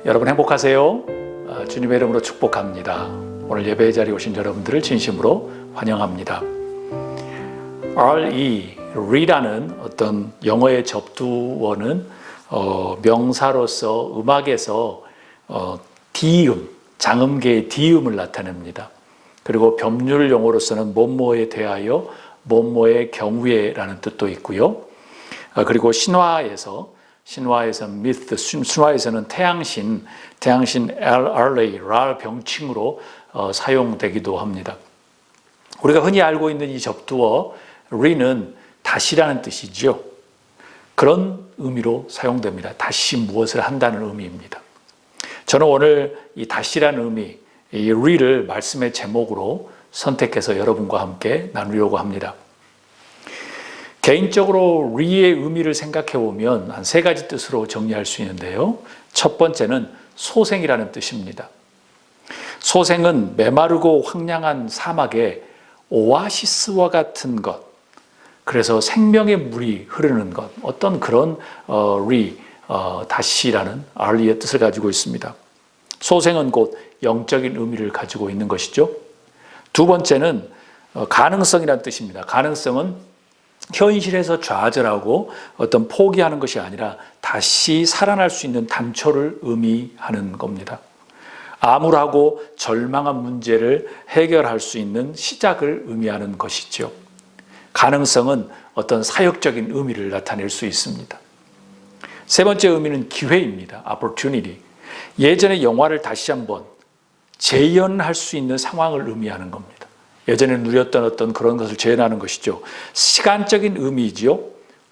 여러분 행복하세요. 주님의 이름으로 축복합니다. 오늘 예배의 자리에 오신 여러분들을 진심으로 환영합니다. re라는 어떤 영어의 접두어는 명사로서 음악에서 디음, 장음계의 디음을 나타냅니다. 그리고 법률 용어로서는 뭐뭐에 대하여, 뭐뭐의 경우에라는 뜻도 있고요. 그리고 신화에서는 myth, 신화에서는 태양신 라 병칭으로 사용되기도 합니다. 우리가 흔히 알고 있는 이 접두어 re는 다시라는 뜻이죠. 그런 의미로 사용됩니다. 다시 무엇을 한다는 의미입니다. 저는 오늘 이 다시라는 의미, 이 re를 말씀의 제목으로 선택해서 여러분과 함께 나누려고 합니다. 개인적으로 re의 의미를 생각해 보면 한 세 가지 뜻으로 정리할 수 있는데요. 첫 번째는 소생이라는 뜻입니다. 소생은 메마르고 황량한 사막에 오아시스와 같은 것, 그래서 생명의 물이 흐르는 것, 어떤 그런 다시라는 re의 뜻을 가지고 있습니다. 소생은 곧 영적인 의미를 가지고 있는 것이죠. 두 번째는 가능성이라는 뜻입니다. 가능성은 현실에서 좌절하고 어떤 포기하는 것이 아니라 다시 살아날 수 있는 단초를 의미하는 겁니다. 암울하고 절망한 문제를 해결할 수 있는 시작을 의미하는 것이죠. 가능성은 어떤 사역적인 의미를 나타낼 수 있습니다. 세 번째 의미는 기회입니다. opportunity. 예전의 영화를 다시 한번 재현할 수 있는 상황을 의미하는 겁니다. 예전에 누렸던 어떤 그런 것을 재현하는 것이죠. 시간적인 의미이지요.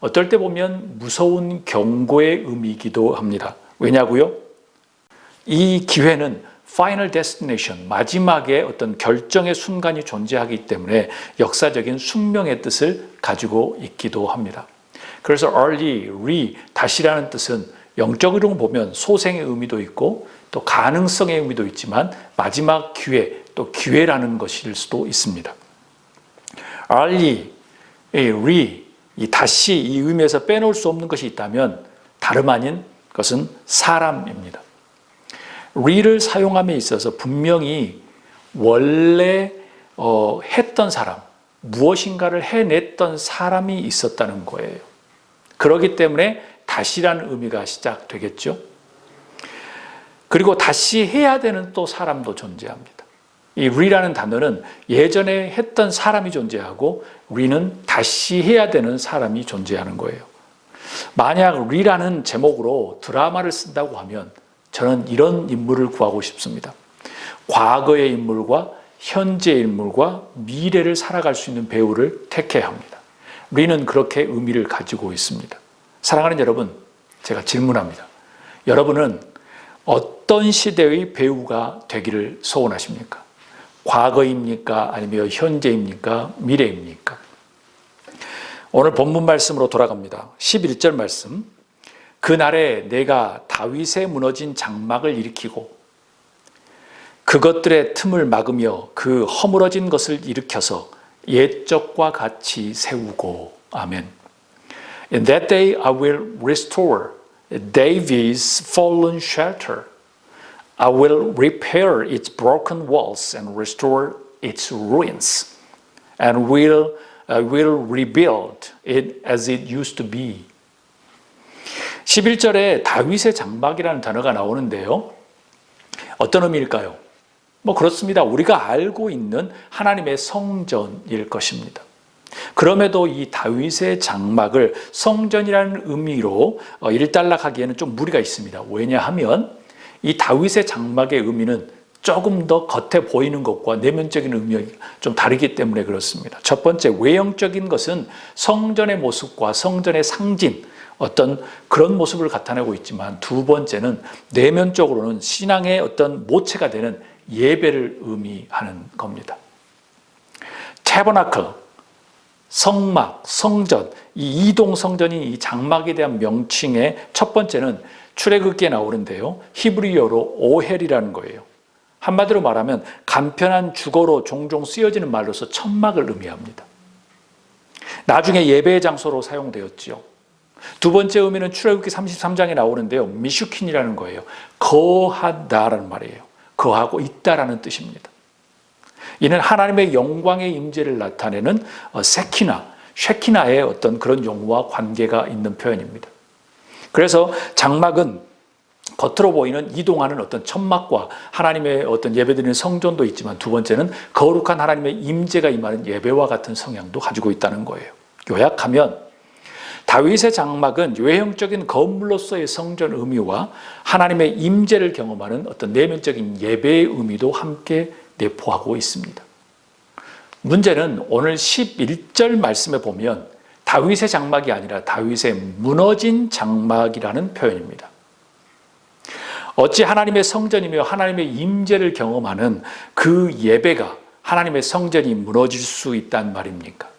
어떨 때 보면 무서운 경고의 의미이기도 합니다. 왜냐고요? 이 기회는 final destination, 마지막에 어떤 결정의 순간이 존재하기 때문에 역사적인 숙명의 뜻을 가지고 있기도 합니다. 그래서 다시라는 뜻은 영적으로 보면 소생의 의미도 있고 또 가능성의 의미도 있지만 마지막 기회, 또 기회라는 것일 수도 있습니다. 이 다시 이 의미에서 빼놓을 수 없는 것이 있다면 다름 아닌 것은 사람입니다. re를 사용함에 있어서 분명히 원래 했던 사람, 무엇인가를 해냈던 사람이 있었다는 거예요. 그렇기 때문에 다시라는 의미가 시작되겠죠. 그리고 다시 해야 되는 또 사람도 존재합니다. 이 re라는 단어는 예전에 했던 사람이 존재하고 re는 다시 해야 되는 사람이 존재하는 거예요. 만약 re라는 제목으로 드라마를 쓴다고 하면 저는 이런 인물을 구하고 싶습니다. 과거의 인물과 현재의 인물과 미래를 살아갈 수 있는 배우를 택해야 합니다. re는 그렇게 의미를 가지고 있습니다. 사랑하는 여러분, 제가 질문합니다. 여러분은 어떤 시대의 배우가 되기를 소원하십니까? 과거입니까? 아니면 현재입니까? 미래입니까? 오늘 본문 말씀으로 돌아갑니다. 11절 말씀. 그날에 내가 다윗의 무너진 장막을 일으키고 그것들의 틈을 막으며 그 허물어진 것을 일으켜서 옛적과 같이 세우고. 아멘. In that day I will restore David's fallen shelter. I will repair its broken walls and restore its ruins. And will rebuild it as it used to be. 11절에 다윗의 장막이라는 단어가 나오는데요. 어떤 의미일까요? 그렇습니다. 우리가 알고 있는 하나님의 성전일 것입니다. 그럼에도 이 다윗의 장막을 성전이라는 의미로 일단락하기에는 좀 무리가 있습니다. 왜냐하면 이 다윗의 장막의 의미는 조금 더 겉에 보이는 것과 내면적인 의미가 좀 다르기 때문에 그렇습니다. 첫 번째, 외형적인 것은 성전의 모습과 성전의 상징, 어떤 그런 모습을 나타내고 있지만 두 번째는 내면적으로는 신앙의 어떤 모체가 되는 예배를 의미하는 겁니다. 태버나클, 성막, 성전, 이 이동 성전이 이 장막에 대한 명칭의 첫 번째는 출애굽기에 나오는데요. 히브리어로 오헬이라는 거예요. 한마디로 말하면 간편한 주거로 종종 쓰여지는 말로서 천막을 의미합니다. 나중에 예배의 장소로 사용되었지요. 두 번째 의미는 출애굽기 33장에 나오는데요. 미슈킨이라는 거예요. 거하다라는 말이에요. 거하고 있다라는 뜻입니다. 이는 하나님의 영광의 임재를 나타내는 쉐키나의 어떤 그런 용어와 관계가 있는 표현입니다. 그래서 장막은 겉으로 보이는 이동하는 어떤 천막과 하나님의 어떤 예배드리는 성전도 있지만, 두 번째는 거룩한 하나님의 임재가 임하는 예배와 같은 성향도 가지고 있다는 거예요. 요약하면 다윗의 장막은 외형적인 건물로서의 성전 의미와 하나님의 임재를 경험하는 어떤 내면적인 예배의 의미도 함께 내포하고 있습니다. 문제는 오늘 11절 말씀에 보면 다윗의 장막이 아니라 다윗의 무너진 장막이라는 표현입니다. 어찌 하나님의 성전이며 하나님의 임재를 경험하는 그 예배가 하나님의 성전이 무너질 수 있단 말입니까?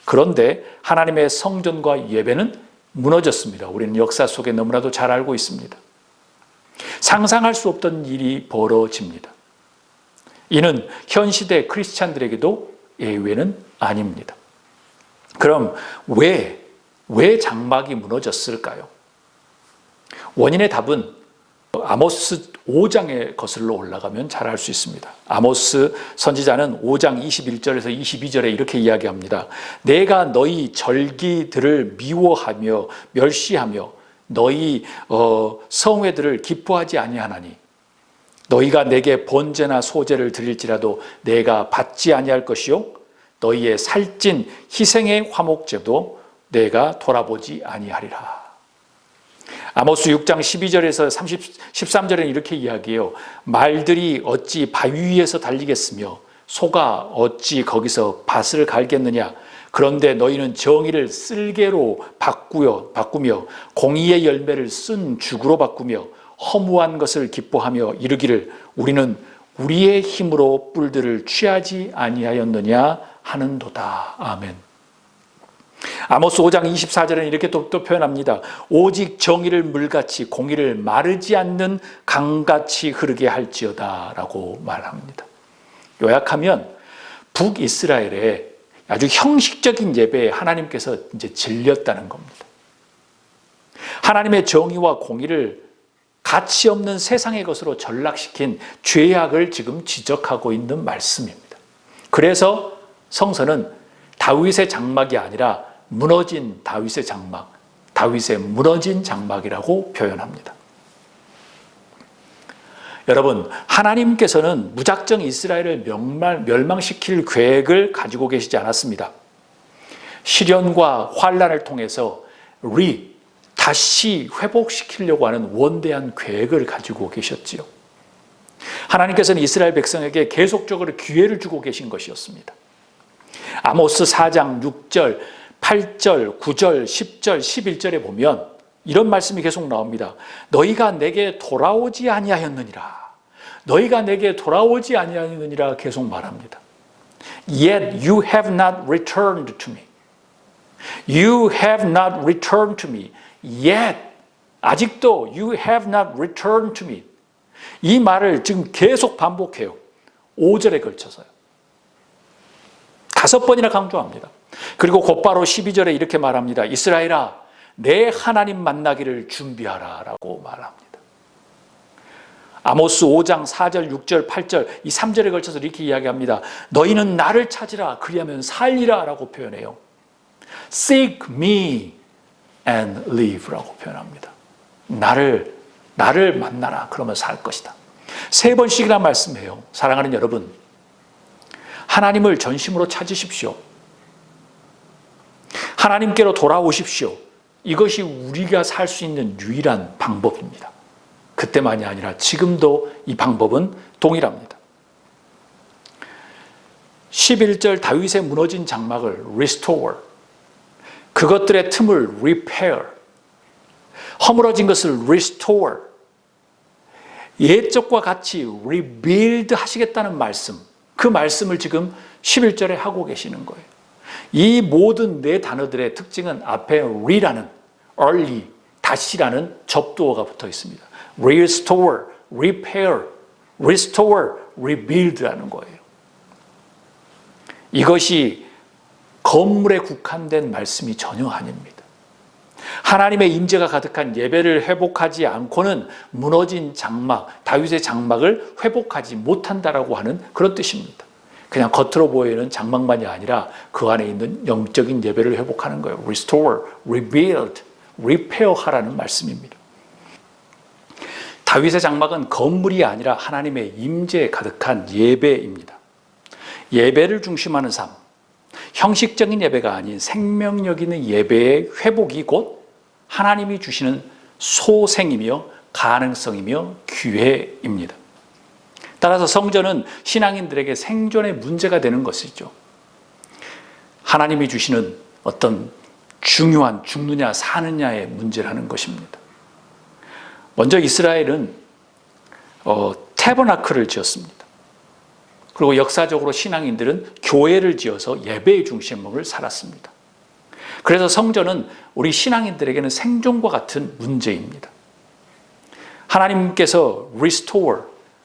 그런데 하나님의 성전과 예배는 무너졌습니다. 우리는 역사 속에 너무나도 잘 알고 있습니다. 상상할 수 없던 일이 벌어집니다. 이는 현 시대 크리스찬들에게도 예외는 아닙니다. 그럼 왜 장막이 무너졌을까요? 원인의 답은 아모스 5장에 거슬러 올라가면 잘 알 수 있습니다. 아모스 선지자는 5장 21절에서 22절에 이렇게 이야기합니다. 내가 너희 절기들을 미워하며 멸시하며 너희 성회들을 기뻐하지 아니하나니 너희가 내게 번제나 소제를 드릴지라도 내가 받지 아니할 것이요 너희의 살찐 희생의 화목제도 내가 돌아보지 아니하리라. 아모스 6장 12절에서 13절에는 이렇게 이야기해요. 말들이 어찌 바위 위에서 달리겠으며 소가 어찌 거기서 밭을 갈겠느냐. 그런데 너희는 정의를 쓸개로 바꾸며 공의의 열매를 쓴 죽으로 바꾸며 허무한 것을 기뻐하며 이르기를 우리는 우리의 힘으로 뿔들을 취하지 아니하였느냐 하는도다. 아멘. 아모스 5장 24절에는 이렇게 또 표현합니다. 오직 정의를 물같이 공의를 마르지 않는 강같이 흐르게 할지어다 라고 말합니다. 요약하면 북이스라엘의 아주 형식적인 예배에 하나님께서 이제 질렸다는 겁니다. 하나님의 정의와 공의를 가치 없는 세상의 것으로 전락시킨 죄악을 지금 지적하고 있는 말씀입니다. 그래서 성서는 다윗의 장막이 아니라 무너진 다윗의 장막, 다윗의 무너진 장막이라고 표현합니다. 여러분, 하나님께서는 무작정 이스라엘을 멸망시킬 계획을 가지고 계시지 않았습니다. 시련과 환난을 통해서 다시 회복시키려고 하는 원대한 계획을 가지고 계셨지요. 하나님께서는 이스라엘 백성에게 계속적으로 기회를 주고 계신 것이었습니다. 아모스 4장 6절, 8절, 9절, 10절, 11절에 보면 이런 말씀이 계속 나옵니다. 너희가 내게 돌아오지 아니하였느니라. 너희가 내게 돌아오지 아니하였느니라 계속 말합니다. Yet you have not returned to me. You have not returned to me. Yet 아직도 you have not returned to me. 이 말을 지금 계속 반복해요. 5절에 걸쳐서요. 5번이나 강조합니다. 그리고 곧바로 12절에 이렇게 말합니다. 이스라엘아, 내 하나님 만나기를 준비하라 라고 말합니다. 아모스 5장 4절, 6절, 8절 이 3절에 걸쳐서 이렇게 이야기합니다. 너희는 나를 찾으라 그리하면 살리라 라고 표현해요. Seek me and live 라고 표현합니다. 나를 만나라 그러면 살 것이다. 3번씩이나 말씀해요. 사랑하는 여러분, 하나님을 전심으로 찾으십시오. 하나님께로 돌아오십시오. 이것이 우리가 살 수 있는 유일한 방법입니다. 그때만이 아니라 지금도 이 방법은 동일합니다. 11절 다윗의 무너진 장막을 restore, 그것들의 틈을 repair, 허물어진 것을 restore, 옛적과 같이 rebuild 하시겠다는 말씀, 그 말씀을 지금 11절에 하고 계시는 거예요. 이 모든 네 단어들의 특징은 앞에 re라는, early, 다시라는 접두어가 붙어 있습니다. restore, repair, restore, rebuild라는 거예요. 이것이 건물에 국한된 말씀이 전혀 아닙니다. 하나님의 임재가 가득한 예배를 회복하지 않고는 무너진 장막, 다윗의 장막을 회복하지 못한다라고 하는 그런 뜻입니다. 그냥 겉으로 보이는 장막만이 아니라 그 안에 있는 영적인 예배를 회복하는 거예요. Restore, rebuild, repair 하라는 말씀입니다. 다윗의 장막은 건물이 아니라 하나님의 임재에 가득한 예배입니다. 예배를 중심하는 삶, 형식적인 예배가 아닌 생명력 있는 예배의 회복이 곧 하나님이 주시는 소생이며 가능성이며 기회입니다. 따라서 성전은 신앙인들에게 생존의 문제가 되는 것이죠. 하나님이 주시는 어떤 중요한 죽느냐 사느냐의 문제라는 것입니다. 먼저 이스라엘은 태버나클을 지었습니다. 그리고 역사적으로 신앙인들은 교회를 지어서 예배의 중심을 살았습니다. 그래서 성전은 우리 신앙인들에게는 생존과 같은 문제입니다. 하나님께서 restore,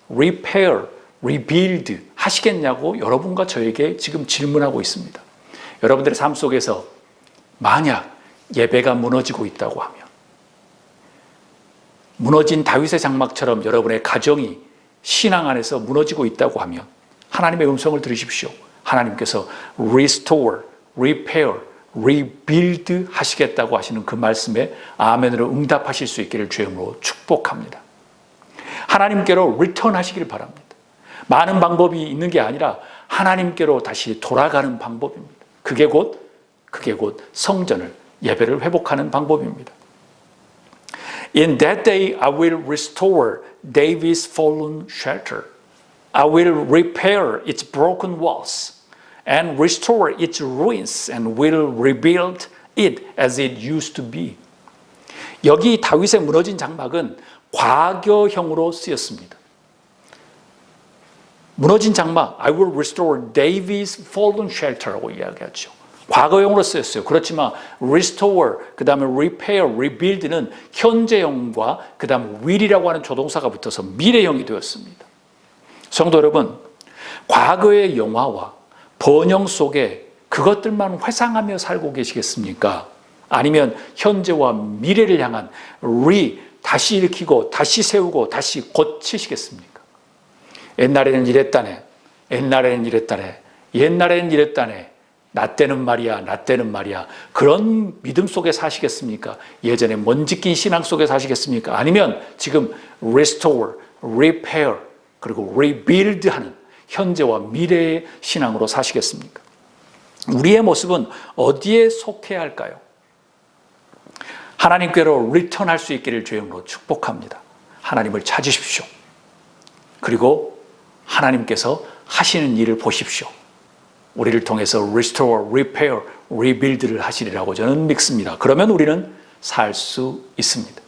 repair, rebuild 하시겠냐고 여러분과 저에게 지금 질문하고 있습니다. 여러분들의 삶 속에서 만약 예배가 무너지고 있다고 하면, 무너진 다윗의 장막처럼 여러분의 가정이 신앙 안에서 무너지고 있다고 하면 하나님의 음성을 들으십시오. 하나님께서 restore, repair, rebuild 하시겠다고 하시는 그 말씀에 아멘으로 응답하실 수 있기를 주의 이름으로 축복합니다. 하나님께로 return 하시기를 바랍니다. 많은 방법이 있는 게 아니라 하나님께로 다시 돌아가는 방법입니다. 그게 곧 성전을, 예배를 회복하는 방법입니다. In that day I will restore David's fallen shelter. I will repair its broken walls and restore its ruins and will rebuild it as it used to be. 여기 다윗의 무너진 장막은 과거형으로 쓰였습니다. 무너진 장막, I will restore David's fallen shelter라고 이야기하죠. 과거형으로 쓰였어요. 그렇지만 restore, 그 다음에 repair, rebuild는 현재형과 그 다음에 will이라고 하는 조동사가 붙어서 미래형이 되었습니다. 성도 여러분, 과거의 영화와 번영 속에 그것들만 회상하며 살고 계시겠습니까? 아니면 현재와 미래를 향한 다시 일으키고 다시 세우고 다시 고치시겠습니까? 옛날에는 이랬다네, 옛날에는 이랬다네, 옛날에는 이랬다네, 나 때는 말이야 그런 믿음 속에 사시겠습니까? 예전에 먼지 낀 신앙 속에 사시겠습니까? 아니면 지금 restore, repair 그리고 rebuild 하는 현재와 미래의 신앙으로 사시겠습니까? 우리의 모습은 어디에 속해야 할까요? 하나님께로 리턴할 수 있기를 주의 이름으로 축복합니다. 하나님을 찾으십시오. 그리고 하나님께서 하시는 일을 보십시오. 우리를 통해서 restore, repair, rebuild를 하시리라고 저는 믿습니다. 그러면 우리는 살 수 있습니다.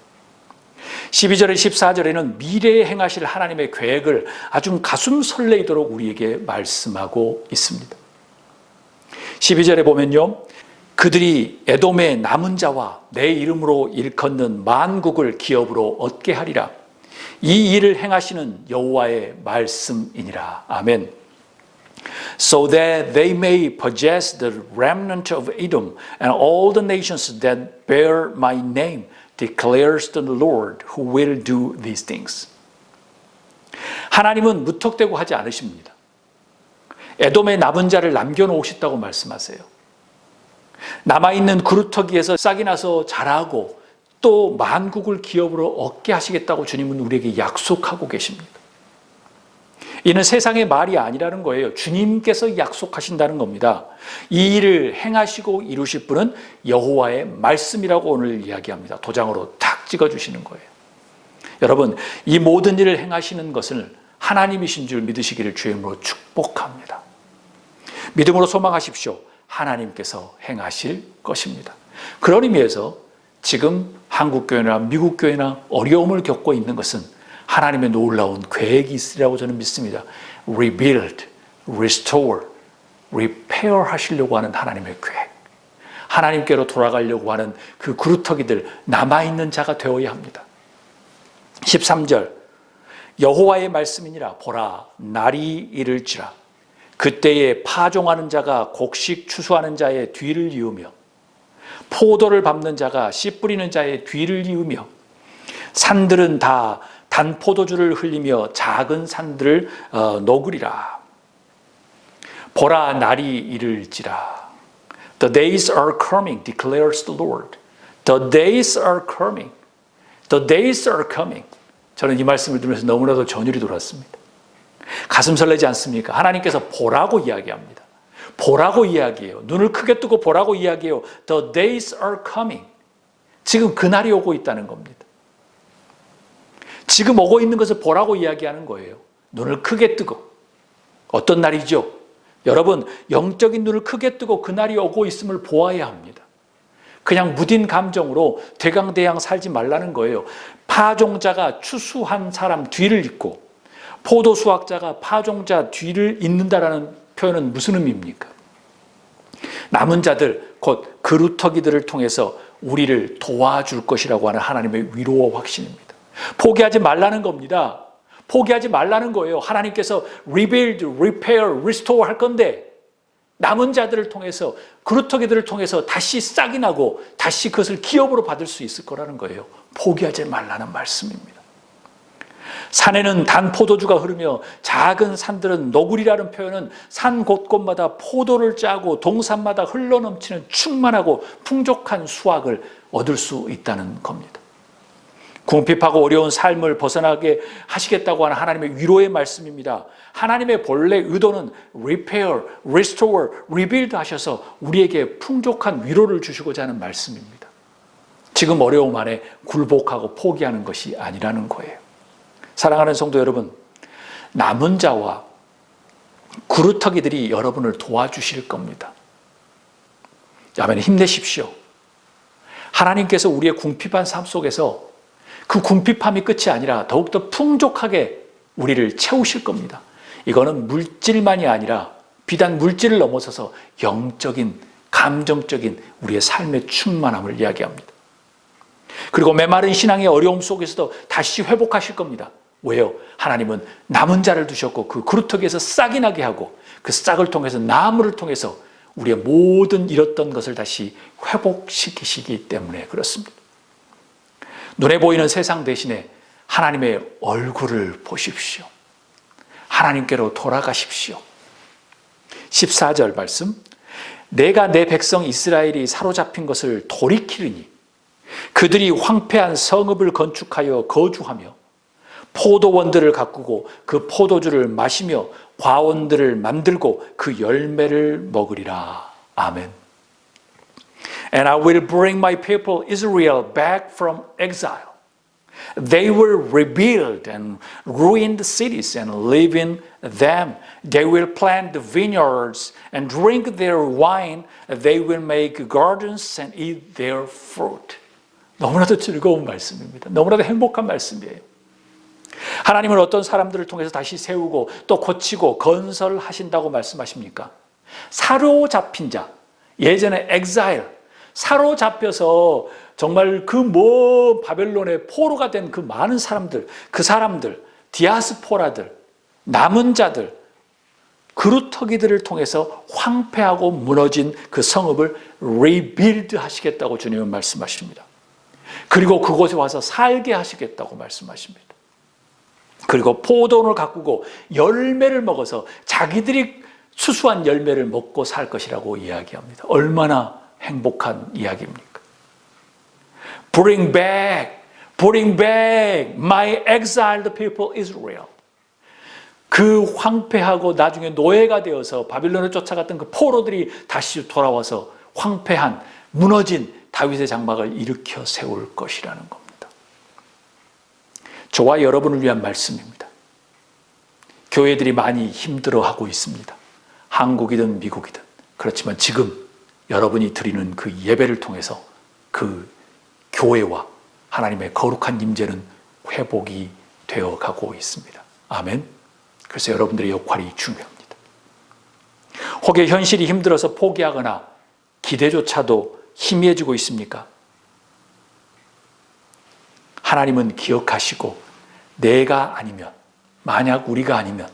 12절에 14절에는 미래에 행하실 하나님의 계획을 아주 가슴 설레이도록 우리에게 말씀하고 있습니다. 12절에 보면요, 그들이 에돔의 남은 자와 내 이름으로 일컫는 만국을 기업으로 얻게 하리라. 이 일을 행하시는 여호와의 말씀이니라. 아멘. So that they may possess the remnant of Edom and all the nations that bear my name, declares the Lord who will do these things. 하나님은 무턱대고 하지 않으십니다. 에돔의 남은 자를 남겨놓으셨다고 말씀하세요. 남아있는 그루터기에서 싹이 나서 자라고 또 만국을 기업으로 얻게 하시겠다고 주님은 우리에게 약속하고 계십니다. 이는 세상의 말이 아니라는 거예요. 주님께서 약속하신다는 겁니다. 이 일을 행하시고 이루실 분은 여호와의 말씀이라고 오늘 이야기합니다. 도장으로 탁 찍어주시는 거예요. 여러분, 이 모든 일을 행하시는 것을 하나님이신 줄 믿으시기를 주의 이름으로 축복합니다. 믿음으로 소망하십시오. 하나님께서 행하실 것입니다. 그런 의미에서 지금 한국교회나 미국교회나 어려움을 겪고 있는 것은 하나님의 놀라운 계획이 있으리라고 저는 믿습니다. Rebuild, restore, repair 하시려고 하는 하나님의 계획. 하나님께로 돌아가려고 하는 그 그루터기들, 남아있는 자가 되어야 합니다. 13절, 여호와의 말씀이니라. 보라, 날이 이를지라. 그때에 파종하는 자가 곡식 추수하는 자의 뒤를 이으며 포도를 밟는 자가 씨 뿌리는 자의 뒤를 이으며 산들은 다 단 포도주를 흘리며 작은 산들을 녹으리라. 보라, 날이 이를지라. The days are coming, declares the Lord. The days are coming. The days are coming. 저는 이 말씀을 들으면서 너무나도 전율이 돌았습니다. 가슴 설레지 않습니까? 하나님께서 보라고 이야기합니다. 보라고 이야기해요. 눈을 크게 뜨고 보라고 이야기해요. The days are coming. 지금 그날이 오고 있다는 겁니다. 지금 오고 있는 것을 보라고 이야기하는 거예요. 눈을 크게 뜨고. 어떤 날이죠? 여러분, 영적인 눈을 크게 뜨고 그날이 오고 있음을 보아야 합니다. 그냥 무딘 감정으로 대강대양 살지 말라는 거예요. 파종자가 추수한 사람 뒤를 잇고 포도 수확자가 파종자 뒤를 잇는다라는 표현은 무슨 의미입니까? 남은 자들, 곧 그루터기들을 통해서 우리를 도와줄 것이라고 하는 하나님의 위로와 확신입니다. 포기하지 말라는 겁니다. 포기하지 말라는 거예요. 하나님께서 rebuild, repair, restore 할 건데 남은 자들을 통해서 그루터기들을 통해서 다시 싹이 나고 다시 그것을 기업으로 받을 수 있을 거라는 거예요. 포기하지 말라는 말씀입니다. 산에는 단 포도주가 흐르며 작은 산들은 노구리라는 표현은 산 곳곳마다 포도를 짜고 동산마다 흘러넘치는 충만하고 풍족한 수확을 얻을 수 있다는 겁니다. 궁핍하고 어려운 삶을 벗어나게 하시겠다고 하는 하나님의 위로의 말씀입니다. 하나님의 본래 의도는 repair, restore, rebuild 하셔서 우리에게 풍족한 위로를 주시고자 하는 말씀입니다. 지금 어려움 안에 굴복하고 포기하는 것이 아니라는 거예요. 사랑하는 성도 여러분, 남은 자와 그루터기들이 여러분을 도와주실 겁니다. 아멘. 힘내십시오. 하나님께서 우리의 궁핍한 삶 속에서 그 궁핍함이 끝이 아니라 더욱더 풍족하게 우리를 채우실 겁니다. 이거는 물질만이 아니라 비단 물질을 넘어서서 영적인, 감정적인 우리의 삶의 충만함을 이야기합니다. 그리고 메마른 신앙의 어려움 속에서도 다시 회복하실 겁니다. 왜요? 하나님은 남은 자를 두셨고 그 그루터기에서 싹이 나게 하고 그 싹을 통해서 나무를 통해서 우리의 모든 잃었던 것을 다시 회복시키시기 때문에 그렇습니다. 눈에 보이는 세상 대신에 하나님의 얼굴을 보십시오. 하나님께로 돌아가십시오. 14절 말씀. 내가 내 백성 이스라엘이 사로잡힌 것을 돌이키리니 그들이 황폐한 성읍을 건축하여 거주하며 포도원들을 가꾸고 그 포도주를 마시며 과원들을 만들고 그 열매를 먹으리라. 아멘. And I will bring my people Israel back from exile. They will rebuild and ruin the cities and live in them. They will plant the vineyards and drink their wine. They will make gardens and eat their fruit. 너무나도 즐거운 말씀입니다. 너무나도 행복한 말씀이에요. 하나님은 어떤 사람들을 통해서 다시 세우고 또 고치고 건설하신다고 말씀하십니까? 사로잡힌 자, 예전에 exile, 사로잡혀서 정말 그 먼 바벨론의 포로가 된 그 많은 사람들, 그 사람들, 디아스포라들, 남은 자들, 그루터기들을 통해서 황폐하고 무너진 그 성읍을 리빌드 하시겠다고 주님은 말씀하십니다. 그리고 그곳에 와서 살게 하시겠다고 말씀하십니다. 그리고 포도원을 가꾸고 열매를 먹어서 자기들이 수수한 열매를 먹고 살 것이라고 이야기합니다. 얼마나 행복한 이야기입니까? Bring back my exiled people Israel. 그 황폐하고 나중에 노예가 되어서 바빌론을 쫓아갔던 그 포로들이 다시 돌아와서 황폐한 무너진 다윗의 장막을 일으켜 세울 것이라는 겁니다. 저와 여러분을 위한 말씀입니다. 교회들이 많이 힘들어하고 있습니다. 한국이든 미국이든. 그렇지만 지금 여러분이 드리는 그 예배를 통해서 그 교회와 하나님의 거룩한 임재는 회복이 되어 가고 있습니다. 아멘. 그래서 여러분들의 역할이 중요합니다. 혹여 현실이 힘들어서 포기하거나 기대조차도 희미해지고 있습니까? 하나님은 기억하시고 내가 아니면, 만약 우리가 아니면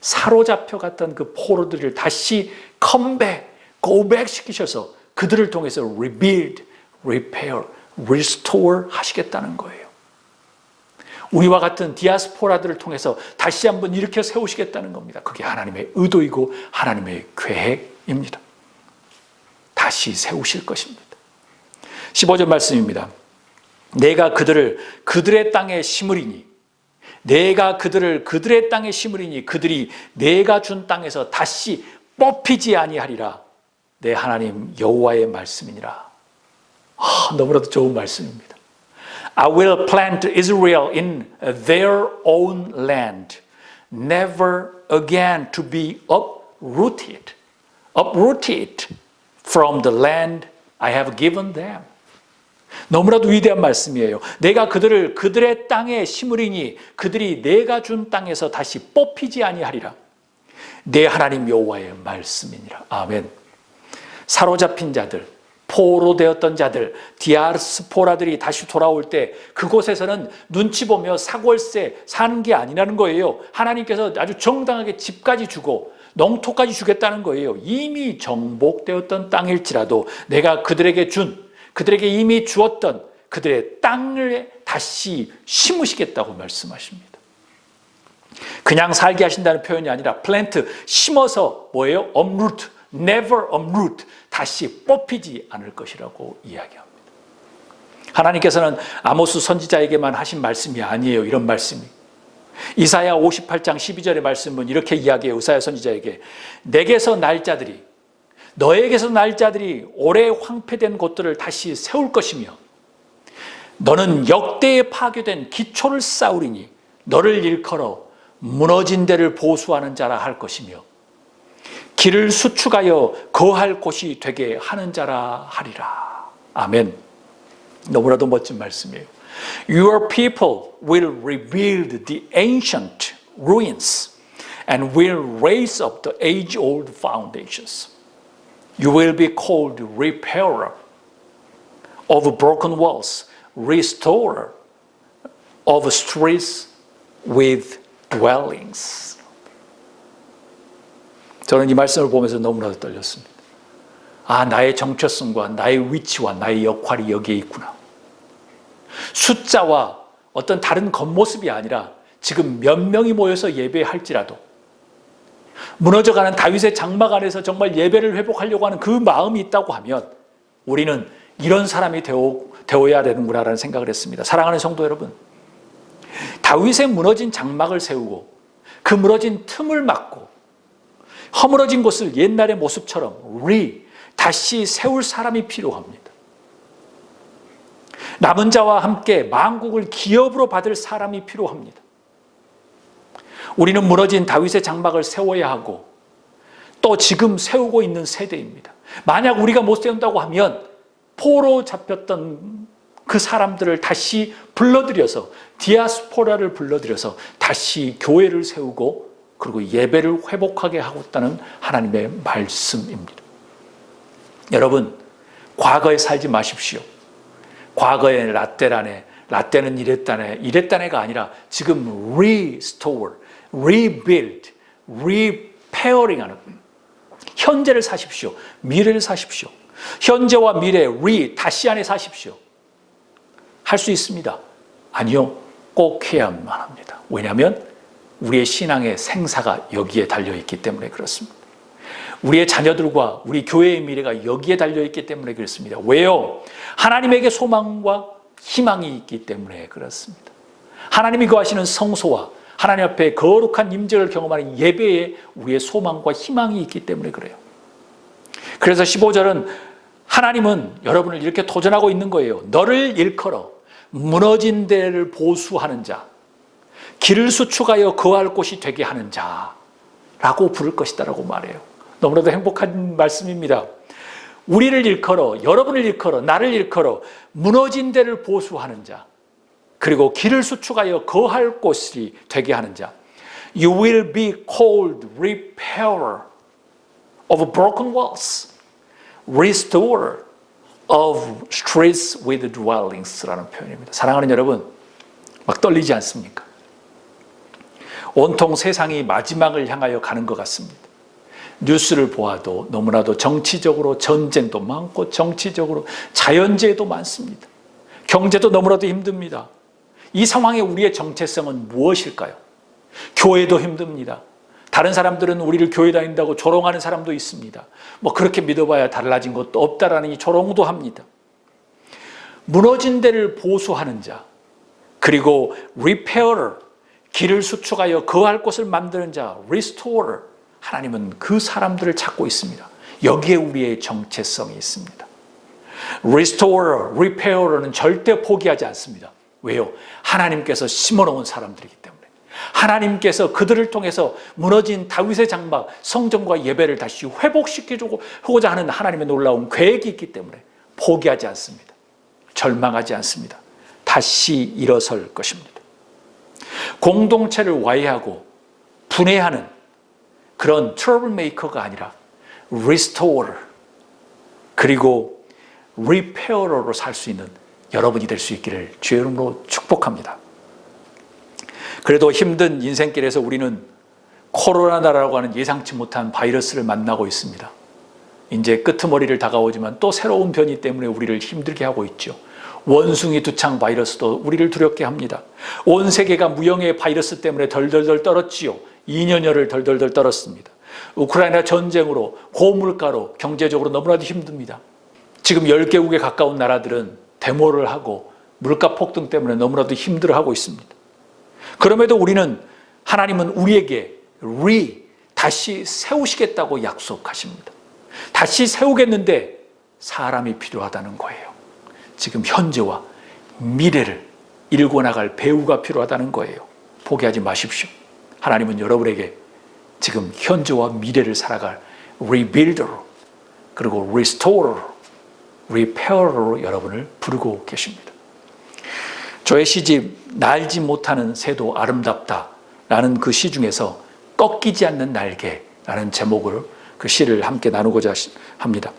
사로잡혀 갔던 그 포로들을 다시 컴백, 고백 시키셔서 그들을 통해서 rebuild, repair, restore 하시겠다는 거예요. 우리와 같은 디아스포라들을 통해서 다시 한번 일으켜 세우시겠다는 겁니다. 그게 하나님의 의도이고 하나님의 계획입니다. 다시 세우실 것입니다. 15절 말씀입니다. 내가 그들을 그들의 땅에 심으리니 내가 그들을 그들의 땅에 심으리니 그들이 내가 준 땅에서 다시 뽑히지 아니하리라. 내 하나님 여호와의 말씀이니라. 너무나도 좋은 말씀입니다. I will plant Israel in their own land, never again to be uprooted from the land I have given them. 너무나도 위대한 말씀이에요. 내가 그들을 그들의 땅에 심으리니 그들이 내가 준 땅에서 다시 뽑히지 아니하리라. 내 하나님 여호와의 말씀이니라. 아멘. 사로잡힌 자들, 포로되었던 자들, 디아스포라들이 다시 돌아올 때 그곳에서는 눈치 보며 사골세 사는 게 아니라는 거예요. 하나님께서 아주 정당하게 집까지 주고 농토까지 주겠다는 거예요. 이미 정복되었던 땅일지라도 내가 그들에게 이미 주었던 그들의 땅을 다시 심으시겠다고 말씀하십니다. 그냥 살게 하신다는 표현이 아니라 plant, 심어서 뭐예요? uproot, never uproot, 다시 뽑히지 않을 것이라고 이야기합니다. 하나님께서는 아모스 선지자에게만 하신 말씀이 아니에요. 이런 말씀이. 이사야 58장 12절의 말씀은 이렇게 이야기해요. 이사야 선지자에게 내게서 날 자들이 너에게서 날 자들이 오래 황폐된 곳들을 다시 세울 것이며 너는 역대에 파괴된 기초를 쌓으리니 너를 일컬어 무너진 데를 보수하는 자라 할 것이며 길을 수축하여 거할 곳이 되게 하는 자라 하리라. 아멘. 너무나도 멋진 말씀이에요. Your people will rebuild the ancient ruins and will raise up the age-old foundations. You will be called repairer of broken walls, restorer of streets with dwellings. 저는 이 말씀을 보면서 너무나도 떨렸습니다. 나의 정체성과 나의 위치와 나의 역할이 여기에 있구나. 숫자와 어떤 다른 겉모습이 아니라 지금 몇 명이 모여서 예배할지라도 무너져가는 다윗의 장막 안에서 정말 예배를 회복하려고 하는 그 마음이 있다고 하면 우리는 이런 사람이 되어야 되는구나라는 생각을 했습니다. 사랑하는 성도 여러분, 다윗의 무너진 장막을 세우고 그 무너진 틈을 막고 허물어진 곳을 옛날의 모습처럼 다시 세울 사람이 필요합니다. 남은 자와 함께 만국을 기업으로 받을 사람이 필요합니다. 우리는 무너진 다윗의 장막을 세워야 하고 또 지금 세우고 있는 세대입니다. 만약 우리가 못 세운다고 하면 포로 잡혔던 그 사람들을 다시 불러들여서 디아스포라를 불러들여서 다시 교회를 세우고 그리고 예배를 회복하게 하고 있다는 하나님의 말씀입니다. 여러분, 과거에 살지 마십시오. 과거에 라떼는 이랬다네가 아니라 지금 restore, rebuild, repairing 하는 현재를 사십시오. 미래를 사십시오. 현재와 미래, 다시 안에 사십시오. 할 수 있습니다. 아니요, 꼭 해야만 합니다. 왜냐하면 우리의 신앙의 생사가 여기에 달려있기 때문에 그렇습니다. 우리의 자녀들과 우리 교회의 미래가 여기에 달려있기 때문에 그렇습니다. 왜요? 하나님에게 소망과 희망이 있기 때문에 그렇습니다. 하나님이 거하시는 성소와 하나님 앞에 거룩한 임재를 경험하는 예배에 우리의 소망과 희망이 있기 때문에 그래요. 그래서 15절은 하나님은 여러분을 이렇게 도전하고 있는 거예요. 너를 일컬어 무너진 데를 보수하는 자, 길을 수축하여 거할 곳이 되게 하는 자라고 부를 것이다라고 말해요. 너무나도 행복한 말씀입니다. 우리를 일컬어, 여러분을 일컬어, 나를 일컬어 무너진 데를 보수하는 자, 그리고 길을 수축하여 거할 곳이 되게 하는 자. You will be called repairer of broken walls, restorer of streets with dwellings라는 표현입니다. 사랑하는 여러분, 막 떨리지 않습니까? 온통 세상이 마지막을 향하여 가는 것 같습니다. 뉴스를 보아도 너무나도 정치적으로 전쟁도 많고 정치적으로 자연재해도 많습니다. 경제도 너무나도 힘듭니다. 이 상황에 우리의 정체성은 무엇일까요? 교회도 힘듭니다. 다른 사람들은 우리를 교회 다닌다고 조롱하는 사람도 있습니다. 뭐 그렇게 믿어봐야 달라진 것도 없다라는 이 조롱도 합니다. 무너진 데를 보수하는 자, 그리고 repairer, 길을 수축하여 거할 곳을 만드는 자, restorer, 하나님은 그 사람들을 찾고 있습니다. 여기에 우리의 정체성이 있습니다. restorer, repairer는 절대 포기하지 않습니다. 왜요? 하나님께서 심어놓은 사람들이기 때문에. 하나님께서 그들을 통해서 무너진 다윗의 장막, 성전과 예배를 다시 회복시키고자 하는 하나님의 놀라운 계획이 있기 때문에 포기하지 않습니다. 절망하지 않습니다. 다시 일어설 것입니다. 공동체를 와해하고 분해하는 그런 트러블 메이커가 아니라 리스토어러 그리고 리페어러로 살 수 있는 여러분이 될 수 있기를 주의 이름으로 축복합니다. 그래도 힘든 인생길에서 우리는 코로나라고 하는 예상치 못한 바이러스를 만나고 있습니다. 이제 끄트머리를 다가오지만 또 새로운 변이 때문에 우리를 힘들게 하고 있죠. 원숭이 두창 바이러스도 우리를 두렵게 합니다. 온 세계가 무형의 바이러스 때문에 덜덜덜 떨었지요. 2년여를 덜덜덜 떨었습니다. 우크라이나 전쟁으로 고물가로 경제적으로 너무나도 힘듭니다. 지금 10개국에 가까운 나라들은 데모를 하고 물가 폭등 때문에 너무나도 힘들어하고 있습니다. 그럼에도 우리는 하나님은 우리에게 다시 세우시겠다고 약속하십니다. 다시 세우겠는데 사람이 필요하다는 거예요. 지금 현재와 미래를 일궈 나갈 배우가 필요하다는 거예요. 포기하지 마십시오. 하나님은 여러분에게 지금 현재와 미래를 살아갈 rebuilder로 그리고 restore로 repairer로 여러분을 부르고 계십니다. 저의 시집 날지 못하는 새도 아름답다 라는 그 시 중에서 꺾이지 않는 날개라는 제목을 그 시를 함께 나누고자 합니다.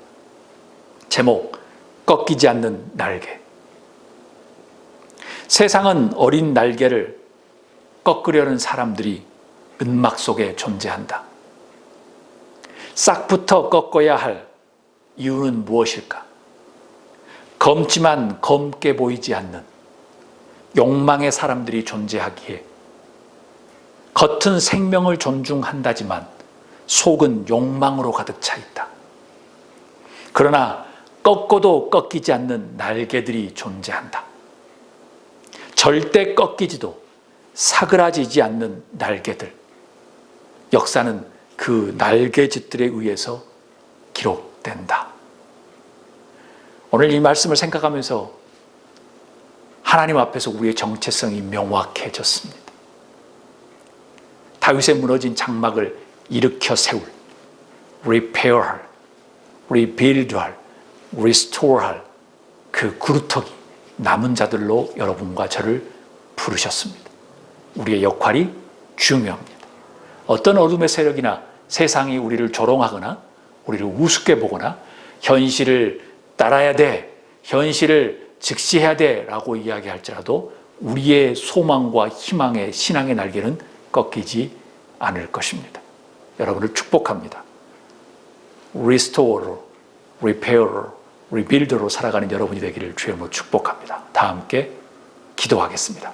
제목 꺾이지 않는 날개. 세상은 어린 날개를 꺾으려는 사람들이 은막 속에 존재한다. 싹부터 꺾어야 할 이유는 무엇일까? 검지만 검게 보이지 않는 욕망의 사람들이 존재하기에 겉은 생명을 존중한다지만 속은 욕망으로 가득 차 있다. 그러나 꺾어도 꺾이지 않는 날개들이 존재한다. 절대 꺾이지도 사그라지지 않는 날개들. 역사는 그 날개짓들에 의해서 기록된다. 오늘 이 말씀을 생각하면서 하나님 앞에서 우리의 정체성이 명확해졌습니다. 다윗의 무너진 장막을 일으켜 세울, repair할, rebuild할, restore할 그 그루터기 남은 자들로 여러분과 저를 부르셨습니다. 우리의 역할이 중요합니다. 어떤 어둠의 세력이나 세상이 우리를 조롱하거나 우리를 우습게 보거나 현실을 따라야 돼, 현실을 직시해야 돼 라고 이야기할지라도 우리의 소망과 희망의 신앙의 날개는 꺾이지 않을 것입니다. 여러분을 축복합니다. 리스토어로, 리페어로, 리빌더로 살아가는 여러분이 되기를 주의 이름으로 축복합니다. 다 함께 기도하겠습니다.